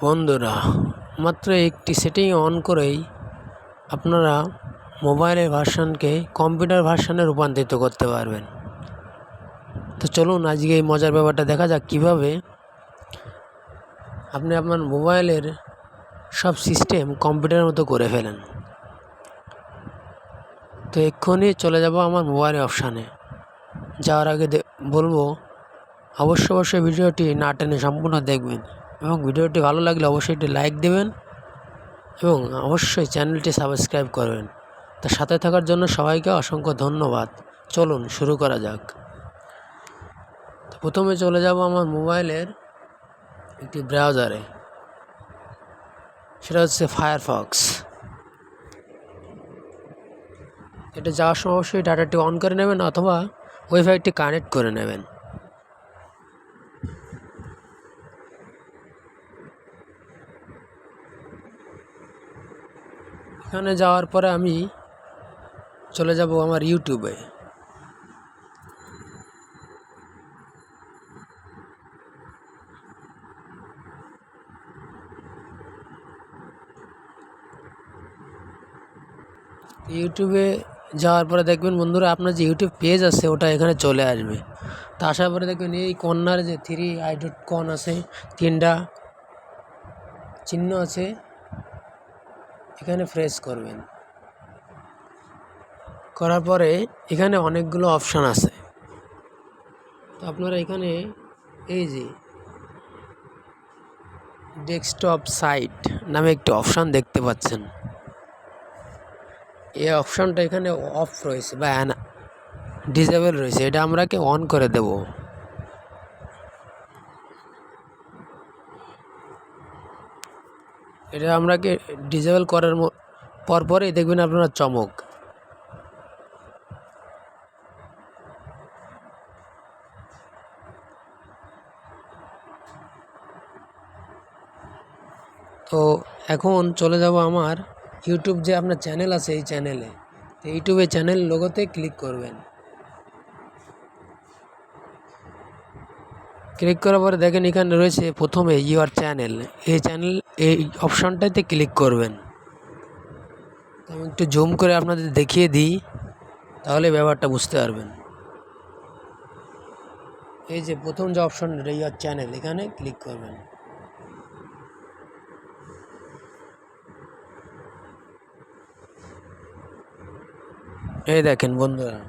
বন্ধুরা, মাত্র একটি সেটিং অন করেই আপনারা মোবাইলের ভার্সনকে কম্পিউটার ভার্সনে রূপান্তরিত করতে পারবেন। তো চলুন আজকে এই মজার ব্যাপারটা দেখা যাক কীভাবে আপনি আপনার মোবাইলের সব সিস্টেম কম্পিউটারের মতো করে ফেলেন। তো এক্ষুনি চলে যাব আমার মোবাইলের অপশানে। যাওয়ার আগে বলবো অবশ্যই ভিডিওটি না টেনে সম্পূর্ণ দেখবেন এবং ভিডিওটি ভালো লাগলে অবশ্যই একটি লাইক দেবেন এবং অবশ্যই চ্যানেলটি সাবস্ক্রাইব করবেন। তার সাথে থাকার জন্য সবাইকে অসংখ্য ধন্যবাদ। চলুন শুরু করা যাক। প্রথমে চলে যাব আমার মোবাইলের একটি ব্রাউজারে, সেটা হচ্ছে ফায়ারফক্স। এটা যাওয়ার সময় অবশ্যই ডাটাটি অন করে নেবেন অথবা ওয়াইফাইটি কানেক্ট করে নেবেন। এখানে যাওয়ার পরে আমি চলে যাব আমার ইউটিউবে। ইউটিউবে যাওয়ার পরে দেখবেন বন্ধুরা, আপনার যে ইউটিউব পেজ আছে ওটা এখানে চলে আসবে। তা আসার পরে দেখবেন এই কর্নার যে 3 i.con আছে, 3টা চিহ্ন আছে, এখানে প্রেস করবেন। করার পরে এখানে অনেকগুলো অপশান আছে। তো আপনারা এখানে এই যে ডেস্কটপ সাইট নামে একটি অপশান দেখতে পাচ্ছেন। এই অপশানটা এখানে অফ রয়েছে বা ডিসেবল রয়েছে, এটা আমরাকে অন করে দেব। এটা আমরাকে ডিসেবল করার পরপরই দেখবেন আপনারা চমক। তো এখন চলে যাব আমার ইউটিউব যে আপনার চ্যানেল আছে এই চ্যানেলে। তো ইউটিউবে চ্যানেল লোগোতে ক্লিক করবেন। ক্লিক করার পরে দেখেন এখানে রয়েছে প্রথমে ইউর চ্যানেল। এই অপশানটাতে ক্লিক করবেন। আমি একটু জুম করে আপনাদের দেখিয়ে দিই, তাহলে ব্যাপারটা বুঝতে পারবেন। এই যে প্রথম যে অপশানটা ইউর চ্যানেল, এখানে ক্লিক করবেন। এই দেখেন বন্ধুরা,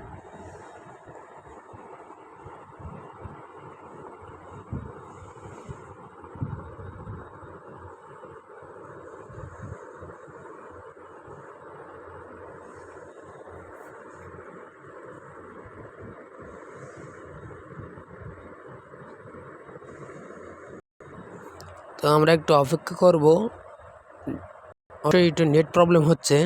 তো আমরা একটু অপেক্ষা করব। একটু নেট প্রবলেম হচ্ছে।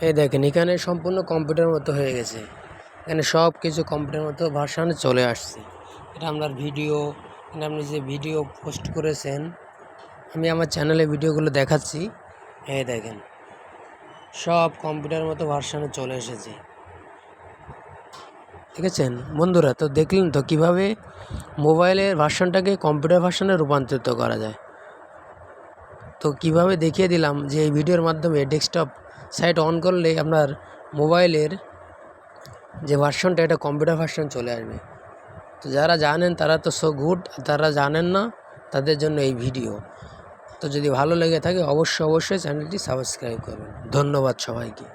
এই দেখেন এখানে সম্পূর্ণ কম্পিউটার মতো হয়ে গেছে। এখানে সব কিছু কম্পিউটার মতো ভার্সানে চলে আসছে। এটা আপনার ভিডিও, আপনি যে ভিডিও পোস্ট করেছেন, আমি আমার চ্যানেলে ভিডিওগুলো দেখাচ্ছি। এই দেখেন সব কম্পিউটার মতো ভার্সানে চলে এসেছে। দেখেছেন বন্ধুরা? তো দেখলেন তো কীভাবে মোবাইলের ভার্সানটাকে কম্পিউটার ভার্সানে রূপান্তরিত করা যায়। তো কিভাবে দেখিয়ে দিলাম যে এই ভিডিওর মাধ্যমে ডেস্কটপ সাইট অন করলে আপনার মোবাইলের যে ভার্সনটা এটা কম্পিউটার ভার্সন চলে আসবে। তো যারা জানেন তারা তো সো গুড, যারা জানেন না তাদের জন্য এই ভিডিও। তো যদি ভালো লেগে থাকে অবশ্যই চ্যানেলটি সাবস্ক্রাইব করবেন। ধন্যবাদ সবাইকে।